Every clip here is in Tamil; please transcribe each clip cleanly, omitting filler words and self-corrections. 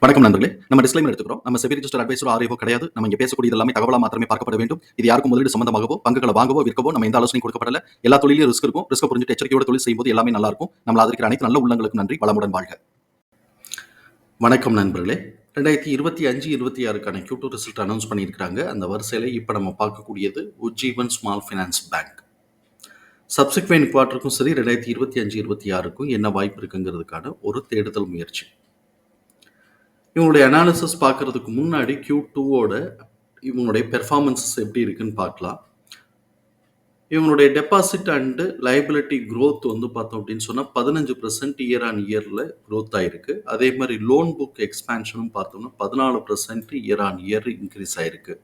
வணக்கம் நண்பர்களே. நம்ம டிஸ்க்ளைமர் எடுத்துக்கிறோம். நம்ம செபி ரிஜிஸ்டர் அட்வைசர் ஆர்ஐஓ கிடையாது. நம்ம இங்க பேசக்கூடியது எல்லாமே தகவலா மாத்திரமே பார்க்கப்பட வேண்டும். இது யாருக்கும் முதலீடு சம்பந்தமாகவோ, பங்குகளை வாங்கவோ, விற்கவோ நம்ம எந்த ஆலோசனையும் கொடுக்கப்படல. எல்லா தொழிலும் ரிஸ்க் இருக்கும். ரிஸ்க் புரிஞ்சுட்டு எச்சரிக்கையோட தொழில் செய்யும்போது எல்லாமே நல்லா இருக்கும். நம்மள ஆதரிக்கிற அனைத்து நல்ல உள்ளங்களுக்கும் நன்றி. வளமுடன் வாழ்க. வணக்கம் நண்பர்களே. 2025-26க்கான Q2 ரிசல்ட் அனௌன்ஸ் பண்ணியிருக்காங்க. அந்த வரிசையில இப்ப நம்ம பார்க்கக்கூடியது Ujjivan small finance bank. Subsequent குவார்ட்டருக்கும் சரி 2025-26க்கும் என்ன வாய்ப்பு இருக்குங்கிறதுக்கான ஒரு தேடுதல் முயற்சி. இவங்களுடைய அனாலிசிஸ் பார்க்கறதுக்கு முன்னாடி Q2ஓட இவங்களுடைய பெர்ஃபார்மன்ஸஸ் எப்படி இருக்குன்னு பார்க்கலாம். இவங்களுடைய டெபாசிட் அண்டு லைபிலிட்டி growth வந்து பார்த்தோம் அப்படின்னு சொன்னால் 15% இயர் ஆன் இயரில் growth ஆயிருக்கு. அதே மாதிரி லோன் புக் எக்ஸ்பேன்ஷனும் பார்த்தோம்னா 14% இயர் ஆன் இயர் இன்க்ரீஸ் ஆயிருக்கு.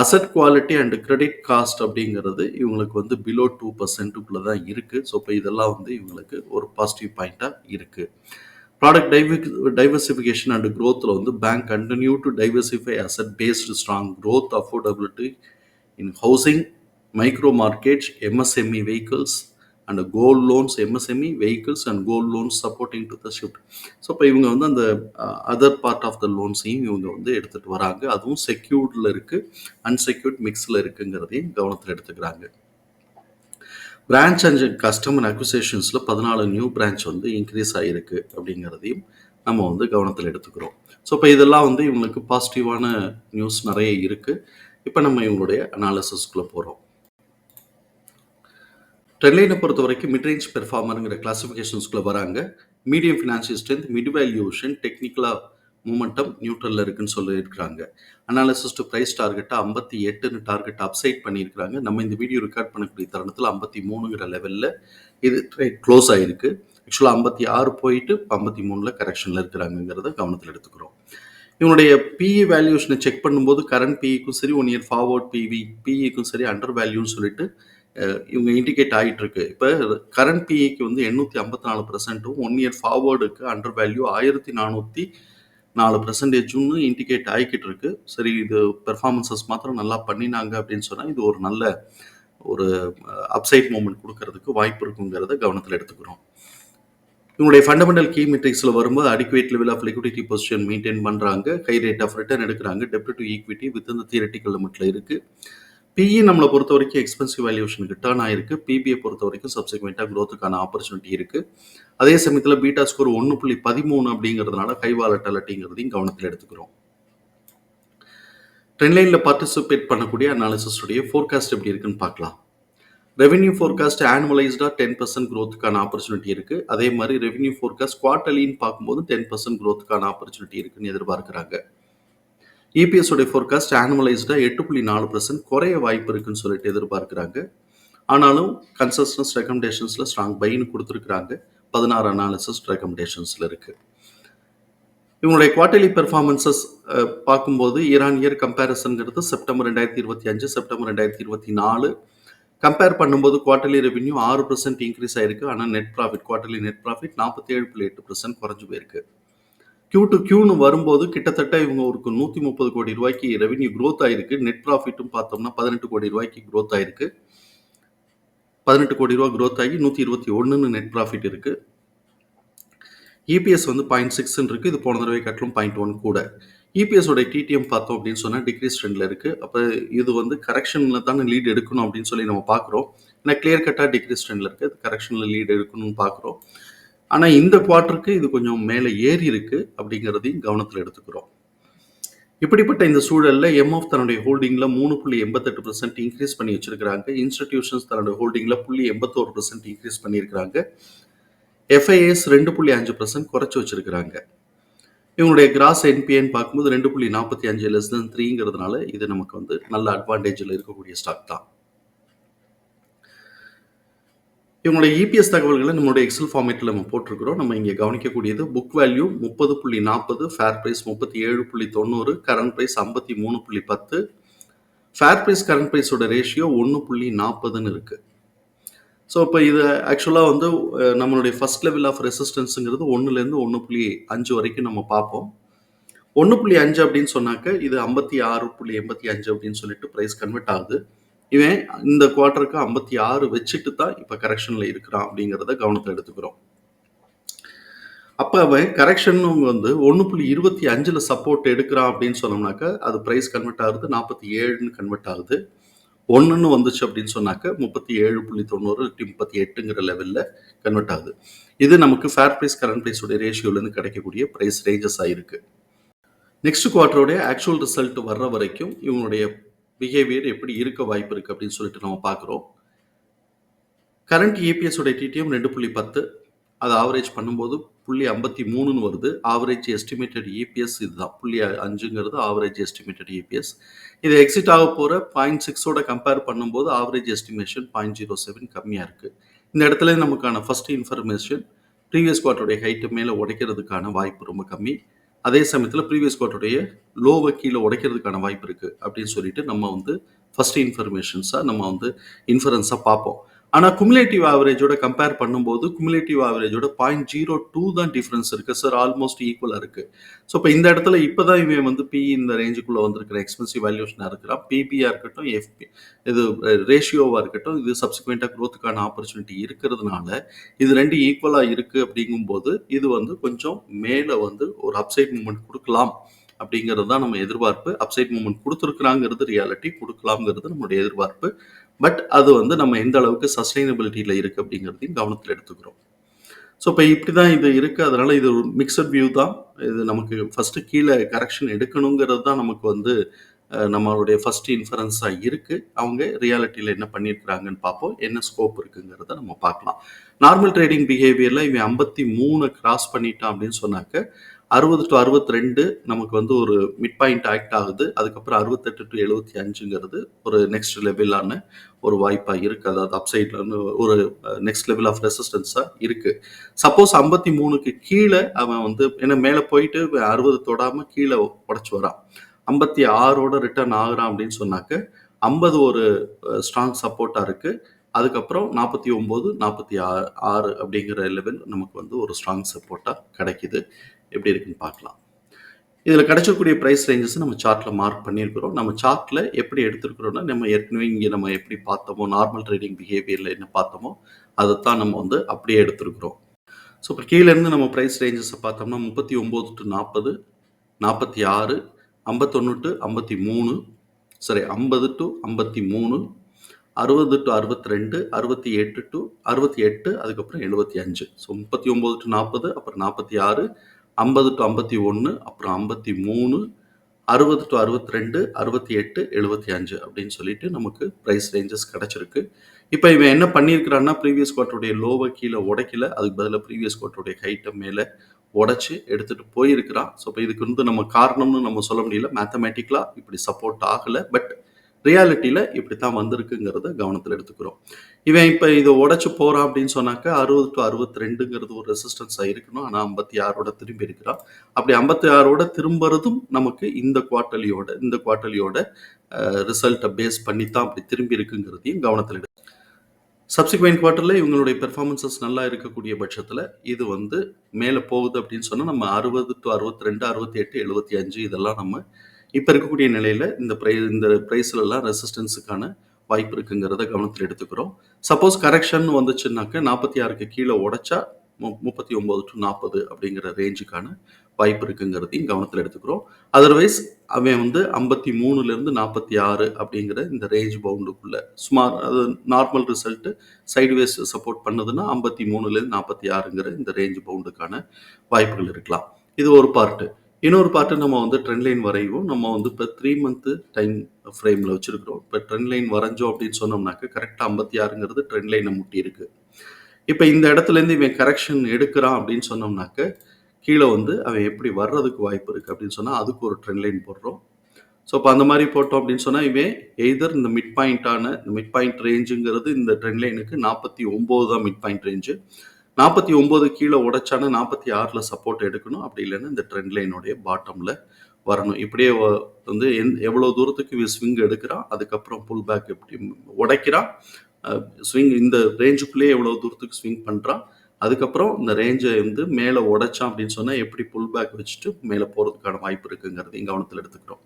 Asset quality and credit cost அப்படிங்கிறது இவங்களுக்கு வந்து பிலோ 2% தான் இருக்குது. ஸோ இப்போ இதெல்லாம் வந்து இவங்களுக்கு ஒரு பாசிட்டிவ் பாயிண்ட்டாக இருக்குது. ப்ராடக்ட் டைவர்சிஃபிகேஷன் அண்ட் growthல வந்து bank continue to diversify asset based strong growth, affordability in housing, micro markets, MSME vehicles and gold loans, MSME vehicles and gold loans supporting to the shift. So இப்போ இவங்க வந்து அந்த அதர் பார்ட் ஆஃப் த லோன்ஸையும் இவங்க வந்து எடுத்துகிட்டு வராங்க. அதுவும் செக்யூர்டில் இருக்குது, அன்செக்யூர்ட் மிக்ஸில் இருக்குங்கிறதையும் கவனத்தில் எடுத்துக்கிறாங்க. பிரான்ச் அண்ட் கஸ்டமர் அக்விசேஷன்ஸில் 14 நியூ பிரான்ச் வந்து இன்க்ரீஸ் ஆகிருக்கு அப்படிங்கிறதையும் நம்ம வந்து கவனத்தில் எடுத்துக்கிறோம். ஸோ இப்போ இதெல்லாம் வந்து இவங்களுக்கு பாசிட்டிவான நியூஸ் நிறைய இருக்குது. இப்போ நம்ம இவங்களுடைய அனாலிசிஸ்குள்ளே போகிறோம். ட்ரெண்ட்லைனை பொறுத்த வரைக்கும் மிட்ரேஞ்ச் பெர்ஃபார்மருங்கிற கிளாசிஃபிகேஷன்ஸ்குள்ளே வராங்க. Medium financial strength, mid valuation, டெக்னிக்கலாக மூமெண்டம் நியூட்ரலில் இருக்குன்னு சொல்லியிருக்கிறாங்க. அனாலிசிஸ் டு ப்ரைஸ் டார்கெட்டாக 58ன்னு டார்கெட் அப்சைட் பண்ணியிருக்கிறாங்க. நம்ம இந்த வீடியோ ரெக்கார்ட் பண்ணக்கூடிய தருணத்தில் 53ங்கிற லெவலில் இது ட்ரேட் க்ளோஸ் ஆகிருக்கு. ஆக்சுவலாக 56 போயிட்டு 53ல் கரெக்ஷனில் இருக்கிறாங்கிறத கவனத்தில் எடுத்துக்கிறோம். இவனுடைய பிஇ வேல்யூஷனை செக் பண்ணும்போது கரண்ட் பிஇக்கும் சரி, 1 இயர் ஃபார்வர்ட் பிஇக்கும் சரி அண்டர் வேல்யூன்னு சொல்லிட்டு இவங்க இண்டிகேட் ஆகிட்டு இருக்கு. இப்போ கரண்ட் பிஇக்கு வந்து 854%, 1 இயர் ஃபார்வர்டுக்கு அண்டர் வேல்யூ 1404% இண்டிகேட் ஆகிக்கிட்டு இருக்கு. சரி, இது பெர்ஃபார்மன்ஸஸ் மாத்திரம் நல்லா பண்ணினாங்க அப்படின்னு சொன்னால் இது ஒரு நல்ல ஒரு அப்சைட் மூமெண்ட் கொடுக்கறதுக்கு வாய்ப்பு இருக்குங்கிறத கவனத்தில் எடுத்துக்கிறோம். இவங்களுடைய ஃபண்டமெண்டல் கீ மெட்ரிக்ஸில் வரும்போது adequate level of liquidity position maintain பண்ணுறாங்க, ஹை ரேட் ஆஃப் ரிட்டர்ன் எடுக்கிறாங்க, டெப்ட் டு ஈக்விட்டி வித் இந்த தியரட்டிக்கல் லிமிட்டில் இருக்குது. பிஇ நம்மளை பொறுத்த வரைக்கும் எக்ஸ்பென்சிவ் வேல்யூஷனுக்கு டர்ன் ஆயிருக்கு. பிபிஐ பொறுத்த வரைக்கும் சப்சிக்வெண்ட்டாக க்ரோத்துக்கான ஆப்பர்ச்சுனிட்டி இருக்குது. அதே சமயத்தில் பீட்டா ஸ்கோர் 1.13 அப்படிங்கிறதுனால ஹை வாலட்டிலிட்டிங்கிறதையும் கவனத்தில் எடுத்துக்கிறோம். ட்ரெண்ட்லைனில் பார்ட்டிசிபேட் பண்ணக்கூடிய அனாலிசிஸுடைய ஃபோர்காஸ்ட் எப்படி இருக்குன்னு பார்க்கலாம். ரெவென்யூ ஃபோர்காஸ்ட் ஆனுவலைஸ்டாக 10% க்ரோத்துக்கான ஆப்பர்ச்சுனிட்டி இருக்குது. அதே மாதிரி ரெவென்யூ ஃபோர்காஸ்ட் குவார்ட்டர்லின்னு பார்க்கும்போது 10% க்ரோத்துக்கான ஆப்பர்ச்சுனிட்டி இருக்குன்னு எதிர்பார்க்குறாங்க. இபிஎஸ் உடைய ஃபோர்காஸ்ட் ஆனுவலைஸ்டாக 8.4% குறைய வாய்ப்பு இருக்குன்னு சொல்லிட்டு எதிர்பார்க்குறாங்க. ஆனாலும் கன்சல்டன்ஸ் ரெக்கமெண்டேஷன்ஸில் ஸ்ட்ராங் பைன்னு கொடுத்துருக்குறாங்க. 16 அனாலிசிஸ் ரெக்கமெண்டேஷன்ஸில் இருக்குது. இவங்களுடைய குவார்ட்டர்லி பெர்ஃபார்மன்ஸஸ் பார்க்கும்போது இயர் ஆன் இயர் கம்பேரிசன்கிறது செப்டம்பர் 2025, செப்டம்பர் 2024 கம்பேர் பண்ணும்போது குவார்ட்டர்லி ரெவென்யூ 6% இன்க்ரீஸ் ஆயிருக்கு. ஆனால் குவார்ட்டர்லி நெட் ப்ராஃபிட் 47.8% குறைஞ்சு போயிருக்கு. Q2Qன்னு வரும்போது கிட்டத்தட்ட இவங்க ஒரு 130 கோடி ரூபாய்க்கு ரெவென்யூ க்ரோத் ஆயிருக்கு. நெட் ப்ராஃபிட்டும் பார்த்தோம்னா 18 கோடி ரூபாய்க்கு க்ரோத் ஆயிருக்கு. 18 கோடி ரூபா க்ரோத் ஆகி 121ன்னு நெட் ப்ராஃபிட் இருக்குது. இபிஎஸ் வந்து 0.6 இருக்குது. இது போன தடவை காட்டிலும் 0.1 கூட. இபிஎஸோட டிடிஎம் பார்த்தோம் அப்படின்னு சொன்னால் டிக்ரீஸ் ட்ரெண்டில் இருக்குது. அப்போ இது வந்து கரெக்ஷனில் தானே லீட் எடுக்கணும் அப்படின்னு சொல்லி நம்ம பார்க்குறோம். ஏன்னா கிளியர் கட்டாக டிக்ரீஸ் ட்ரெண்டில் இருக்குது. அது கரெக்ஷனில் லீட் எடுக்கணும்னு பார்க்குறோம். ஆனால் இந்த குவார்ட்டருக்கு இது கொஞ்சம் மேலே ஏறி இருக்கு அப்படிங்கிறதையும் கவனத்தில் எடுத்துக்கிறோம். இப்படிப்பட்ட இந்த சூழலில் எம்எஃப் தன்னுடைய ஹோல்டிங்கில் 3.88% இன்க்ரீஸ் பண்ணி வச்சிருக்கிறாங்க. இன்ஸ்டிடியூஷன்ஸ் தன்னுடைய ஹோல்டிங்கில் 0.81% இன்க்ரீஸ் பண்ணியிருக்கிறாங்க. எஃப்ஐஎஸ் 2.5% குறைச்சி வச்சிருக்கிறாங்க. இவங்களுடைய கிராஸ் என்பிஏன்னு பார்க்கும்போது 2.45 லெஸ் தென் 3ங்கிறதுனால இது நமக்கு வந்து நல்ல அட்வான்டேஜில் இருக்கக்கூடிய ஸ்டாக் தான். இவங்களுடைய இபிஎஸ் தகவல்களை நம்மளுடைய எக்ஸல் ஃபார்மேட்டில் நம்ம போட்டிருக்கிறோம். நம்ம இங்கே கவனிக்கக்கூடியது book value 30.40, fair price 37.90, current price 53.10, fair price current ப்ரைஸோட ரேஷியோ 1.40ன்னு இருக்குது. ஸோ இப்போ இது ஆக்சுவலாக வந்து நம்மளுடைய ஃபர்ஸ்ட் லெவல் ஆஃப் ரெசிஸ்டன்ஸுங்கிறது 1லேருந்து 1.5 வரைக்கும் நம்ம பார்ப்போம். 1.5 அப்படின்னு சொன்னாக்க இது 56.85 அப்படின்னு சொல்லிட்டு ப்ரைஸ் கன்வெர்ட் ஆகுது. இவன் இந்த குவார்ட்டருக்கு 56 வச்சுட்டு தான் இப்போ கரெக்ஷனில் இருக்கிறான் அப்படிங்கிறத கவனத்தில் எடுத்துக்கிறோம். அப்ப அவன் கரெக்ஷன் வந்து 1.25ல சப்போர்ட் எடுக்கிறான் அப்படின்னு சொன்னோம்னாக்க, அது பிரைஸ் கன்வெர்ட் ஆகுது 47ன்னு கன்வெர்ட் ஆகுது. 1ன்னு வந்துச்சு அப்படின்னு சொன்னாக்க 37.90 38ங்கிற லெவல்ல கன்வெர்ட் ஆகுது. இது நமக்கு ஃபேர் பிரைஸ் கரண்ட் பிரைஸோட ரேஷியோலேருந்து கிடைக்கக்கூடிய பிரைஸ் ரேஞ்சஸ் ஆயிருக்கு. நெக்ஸ்ட் குவார்ட்டருடைய ஆக்சுவல் ரிசல்ட் வர்ற வரைக்கும் இவங்களுடைய பிஹேவியர் எப்படி இருக்க வாய்ப்பு இருக்கு அப்படின்னு சொல்லிட்டு நம்ம பார்க்குறோம். கரண்ட் EPS உடைய TTM 2.10, அது ஆவரேஜ் பண்ணும்போது 0.53ன்னு வருது. ஆவரேஜ் எஸ்டிமேட்டட் EPS இதுதான் 0.5ங்கிறது ஆவரேஜ் எஸ்டிமேட்டட் EPS. இது எக்ஸிட் ஆக போகிற 0.6ஓட கம்பேர் பண்ணும்போது ஆவரேஜ் எஸ்டிமேஷன் 0.07 கம்மியாக இருக்குது. இந்த இடத்துல நமக்கான ஃபர்ஸ்ட் இன்ஃபர்மேஷன் ப்ரீவியஸ் குவார்ட்டருடைய ஹைட்டு மேலே உடைக்கிறதுக்கான வாய்ப்பு ரொம்ப கம்மி. அதே சமயத்தில் ப்ரீவியஸ் குவார்ட்டருடைய லோவை கீழே உடைக்கிறதுக்கான வாய்ப்பு இருக்குது அப்படின்னு சொல்லிட்டு நம்ம வந்து ஃபர்ஸ்ட் இன்ஃபர்மேஷன்ஸாக நம்ம வந்து இன்ஃபரன்ஸாக பார்ப்போம். ஆனால் குமுலேட்டிவ் ஆவரேஜோட கம்பேர் பண்ணும்போது குமுலேட்டிவ் ஆவரேஜோட 0.02 தான் டிஃப்ரென்ஸ் இருக்குது சார். ஆல்மோஸ்ட் ஈக்குவலாக இருக்குது. ஸோ இப்போ இந்த இடத்துல இப்போ தான் இவன் வந்து PE இந்த ரேஞ்சுக்குள்ளே வந்திருக்கிற எக்ஸ்பென்சிவ் வேல்யூஷனாக இருக்கிறான். PBயாக இருக்கட்டும், இது ரேஷியோவாக இருக்கட்டும், இது சப்சிக்வெண்ட்டாக க்ரோத்துக்கான ஆப்பர்ச்சுனிட்டி இருக்கிறதுனால இது ரெண்டு ஈக்குவலாக இருக்குது. அப்படிங்கும்போது இது வந்து கொஞ்சம் மேலே வந்து ஒரு அப்சைட் மூமெண்ட் கொடுக்கலாம் அப்படிங்கிறது தான் நம்ம எதிர்பார்ப்பு. அப்சைட் மூமெண்ட் கொடுத்துருக்குறாங்கிறது ரியாலிட்டி, கொடுக்கலாம்ங்கிறது நம்மளுடைய எதிர்பார்ப்பு. பட் அது வந்து நம்ம எந்த அளவுக்கு சஸ்டைனபிலிட்டியில் இருக்குது அப்படிங்கிறதையும் கவனத்தில் எடுத்துக்கிறோம். ஸோ இப்போ இப்படி தான் இது இருக்குது. அதனால் இது ஒரு மிக்சட் வியூ தான். இது நமக்கு ஃபஸ்ட்டு கீழே கரெக்ஷன் எடுக்கணுங்கிறது தான் நமக்கு வந்து நம்மளுடைய ஃபர்ஸ்ட் இன்ஃபரன்ஸாக இருக்குது. அவங்க ரியாலிட்டியில் என்ன பண்ணியிருக்கிறாங்கன்னு பார்ப்போம். என்ன ஸ்கோப் இருக்குங்கிறத நம்ம பார்க்கலாம். நார்மல் ட்ரேடிங் பிஹேவியரில் இவன் 53 கிராஸ் பண்ணிட்டான் அப்படின்னு சொன்னாக்க 60 to 62 நமக்கு வந்து ஒரு மிட் பாயிண்ட் ஆக்ட் ஆகுது. அதுக்கப்புறம் 68 to 75ங்கிறது ஒரு நெக்ஸ்ட் லெவலான ஒரு வாய்ப்பாக இருக்குது. அதாவது அப்சைட்ல ஒரு நெக்ஸ்ட் லெவல் ஆஃப் ரெசிஸ்டன்ஸாக இருக்குது. சப்போஸ் 53க்கு கீழே அவன் வந்து ஏன்னா மேலே போயிட்டு 60 தொடாமல் கீழே உடச்சி வரான், 56ஓட ரிட்டர்ன் ஆகுறான் அப்படின்னு சொன்னாக்க 50 ஒரு ஸ்ட்ராங் சப்போர்ட்டாக இருக்குது. அதுக்கப்புறம் 49, 46 அப்படிங்கிற லெவல் நமக்கு வந்து ஒரு ஸ்ட்ராங் சப்போர்ட்டாக கிடைக்குது. எப்படி இருக்குன்னு பார்க்கலாம். இதில் கிடைச்சக்கூடிய ப்ரைஸ் ரேஞ்சஸ் நம்ம சார்ட்டில் மார்க் பண்ணியிருக்கிறோம். நம்ம சார்ட்டில் எப்படி எடுத்துருக்கிறோம்னா, நம்ம ஏற்கனவே இங்கே நம்ம எப்படி பார்த்தோமோ நார்மல் ட்ரேடிங் பிஹேவியரில் என்ன பார்த்தோமோ அதைத்தான் நம்ம வந்து அப்படியே எடுத்துருக்குறோம். ஸோ இப்போ கீழேருந்து நம்ம ப்ரைஸ் ரேஞ்சஸை பார்த்தோம்னா 39 to 40, 46, 51 to 53, சரி 50 to 53, 60 to 62, 68 to 68, அதுக்கப்புறம் 75. ஸோ 39 to 40, அப்புறம் 46, 50 to 51, அப்புறம் 53, 60 to 62, 68, 75 அப்படின்னு சொல்லிட்டு நமக்கு ப்ரைஸ் ரேஞ்சஸ் கிடைச்சிருக்கு. இப்போ இவன் என்ன பண்ணியிருக்கிறான்னா, ப்ரீவியஸ் குவார்ட்டருடைய லோவை கீழே உடைக்கல, அதுக்கு பதிலாக ப்ரீவியஸ் குவார்ட்டருடைய ஹைட்டை மேலே உடைச்சி எடுத்துகிட்டு போயிருக்கிறான். ஸோ இப்போ இதுக்கு வந்து நம்ம காரணம்னு நம்ம சொல்ல முடியல. மேத்தமேட்டிக்கலாக இப்படி சப்போர்ட் ஆகலை, பட் ரியாலிட்டியில் இப்படி தான் வந்திருக்குங்கிறத கவனத்தில் எடுத்துக்கிறோம். இவன் இப்போ இதை உடச்சி போகிறான் அப்படின்னு சொன்னாக்க 60 to 62ங்கிறது ஒரு ரெசிஸ்டன்ஸாக இருக்கணும். ஆனால் 56ஓட திரும்பி இருக்கிறான். அப்படி 56ஓட திரும்புறதும் நமக்கு இந்த குவார்ட்டர்லியோட ரிசல்ட்டை பேஸ் பண்ணி தான் அப்படி திரும்பி இருக்குங்கிறதையும் கவனத்தில் எடுத்து சப்சிக்வெண்ட் குவார்ட்டரில் இவங்களுடைய பெர்ஃபார்மன்ஸஸ் நல்லா இருக்கக்கூடிய பட்சத்தில் இது வந்து மேலே போகுது அப்படின்னு சொன்னால் நம்ம 60 to 62, 68, 75 இதெல்லாம் நம்ம இப்போ இருக்கக்கூடிய நிலையில் இந்த ப்ரைஸ்லலாம் ரெசிஸ்டன்ஸுக்கான வாய்ப்பு இருக்குங்கிறத கவனத்தில் எடுத்துக்கிறோம். சப்போஸ் கரெக்ஷன் வந்துச்சுன்னாக்க 46க்கு கீழே உடைச்சா 39 to 40 அப்படிங்கிற ரேஞ்சுக்கான வாய்ப்பு இருக்குங்கிறதையும் கவனத்தில் எடுத்துக்கிறோம். அதர்வைஸ் அவன் வந்து 53லேருந்து 46 அப்படிங்கிற இந்த ரேஞ்ச் பவுண்டுக்குள்ள சுமார் அது நார்மல் ரிசல்ட்டு சைட்வேஸ் சப்போர்ட் பண்ணுதுன்னா 53லேருந்து 46ங்கிற இந்த ரேஞ்ச் பவுண்டுக்கான வாய்ப்புகள் இருக்கலாம். இது ஒரு பார்ட்டு. இன்னொரு பார்ட்டு நம்ம வந்து ட்ரெண்ட் லைன் வரைவோம். நம்ம வந்து இப்போ 3 month டைம் ஃப்ரேமில் வச்சுருக்கிறோம். இப்போ ட்ரெண்ட் லைன் வரைஞ்சோம் அப்படின்னு சொன்னோம்னாக்க கரெக்டாக 56ங்கிறது ட்ரெண்ட் லைனை முட்டி இருக்கு. இப்போ இந்த இடத்துலேருந்து இவன் கரெக்ஷன் எடுக்கிறான் அப்படின்னு சொன்னோம்னாக்க கீழே வந்து அவன் எப்படி வர்றதுக்கு வாய்ப்பு இருக்குது அப்படின்னு சொன்னால் அதுக்கு ஒரு ட்ரெண்ட் லைன் போடுறோம். ஸோ இப்போ அந்த மாதிரி போட்டோம் அப்படின்னு சொன்னால் இவன் எய்தர் இந்த மிட் பாயிண்ட் ரேஞ்சுங்கிறது இந்த ட்ரெண்ட் லைனுக்கு 49 தான் மிட் பாயிண்ட் ரேஞ்சு. 49 கீழே உடைச்சானா 46ல் சப்போர்ட் எடுக்கணும். அப்படி இல்லைன்னா இந்த ட்ரெண்ட் லைனுடைய பாட்டமில் வரணும். இப்படியே வந்து எவ்வளோ தூரத்துக்கு ஸ்விங் எடுக்கிறான், அதுக்கப்புறம் புல் பேக் எப்படி உடைக்கிறான், ஸ்விங் இந்த ரேஞ்சுக்குள்ளேயே எவ்வளோ தூரத்துக்கு ஸ்விங் பண்ணுறான், அதுக்கப்புறம் இந்த ரேஞ்சை வந்து மேலே உடைச்சான் அப்படின்னு சொன்னால் எப்படி புல் பேக் வச்சுட்டு மேலே போகிறதுக்கான வாய்ப்பு இருக்குங்கிறதையும் கவனத்தில் எடுத்துக்கிறோம்.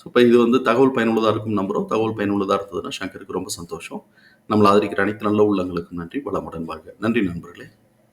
ஸோ இப்போ இது வந்து தகவல் பயனுள்ளதாக இருக்கும் நம்புகிறோம். தகவல் பயனுள்ளதாக இருந்ததுன்னா சங்கருக்கு ரொம்ப சந்தோஷம். நம்மளை ஆதரிக்கிற அனைத்து நல்ல உள்ளங்களுக்கும் நன்றி. வளமுடன் வாழ்க. நன்றி நண்பர்களே.